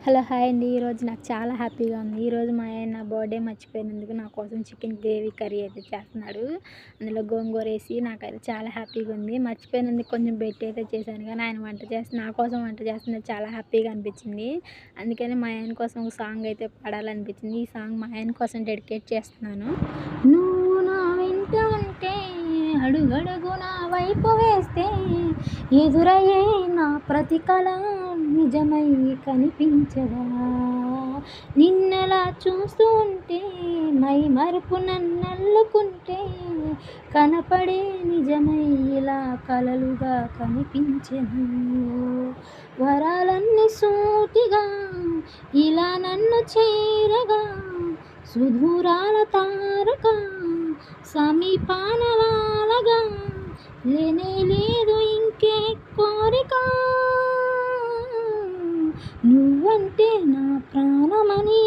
Hello hi అండి. ఈరోజు నాకు చాలా హ్యాపీగా ఉంది. ఈరోజు మా ఆయన నా బర్త్డే మర్చిపోయినందుకు నా కోసం చికెన్ గ్రేవీ కర్రీ అయితే చేస్తున్నాడు. అందులో గోంగూర వేసి నాకైతే చాలా హ్యాపీగా ఉంది. మర్చిపోయినందుకు కొంచెం బెట్టి అయితే చేశాను, కానీ ఆయన వంట చేస్తే నా కోసం వంట చేస్తున్నది చాలా హ్యాపీగా అనిపించింది. అందుకని మా ఆయన కోసం ఒక సాంగ్ అయితే పాడాలనిపించింది. ఈ సాంగ్ మా ఆయన కోసం డెడికేట్ చేస్తున్నాను. నువ్వు నా వెంట ఉంటే అడుగడుగు నా వైపు వేస్తే ఎదురయ్యే నా ప్రతి కళ నిజమై కనిపించదా, నిన్నలా చూస్తూ ఉంటే మై మరుపు నన్నల్లుకుంటే కనపడే నిజమై ఇలా కలలుగా కనిపించను. వరాలన్నీ సూటిగా ఇలా నన్ను చేరగా సుదూరాల తారక సమీపాన వాలగా లేనే లేదు ఇంకే కోరిక. నువ్వంటే నా ప్రాణమని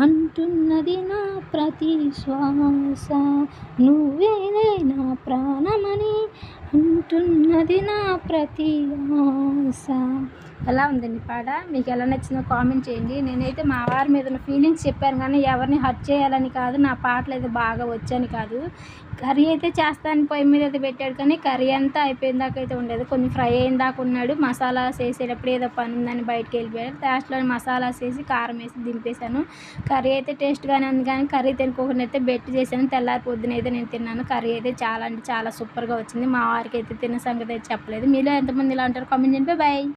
అంటున్నది నా ప్రతి శ్వాస, నువ్వేలే నా ప్రాణమని అంటున్నది నా ప్రతి ఆశ. ఎలా ఉందండి పాట? మీకు ఎలా నచ్చిందో కామెంట్ చేయండి. నేనైతే మా వారి మీద ఉన్న ఫీలింగ్స్ చెప్పాను, కానీ ఎవరిని హర్ట్ చేయాలని కాదు, నా పాటలు అయితే బాగా వచ్చని కాదు. కర్రీ అయితే చేస్తాను, పొయ్యి మీద అయితే పెట్టాడు, కానీ కర్రీ అంతా అయిపోయిన దాకా అయితే ఉండేది. కొంచెం ఫ్రై అయిన దాకా ఉన్నాడు. మసాలాస్ వేసేటప్పుడు ఏదో పని ఉందని బయటకు వెళ్ళిపోయాడు. లాస్ట్లో మసాలాస్ వేసి కారం వేసి దింపేశాను. కర్రీ అయితే టేస్ట్గానే ఉంది, కానీ కర్రీ తినుకోకుండా అయితే బెట్టి చేశాను. తెల్లారి పొద్దున అయితే నేను తిన్నాను. కర్రీ అయితే చాలా అంటే చాలా సూపర్గా వచ్చింది. మా వారికి అయితే తిన్న సంగతి అయితే చెప్పలేదు. మీలో ఎంతమంది ఇలా ఉంటారు కామెంట్ చేయండి. బాయ్.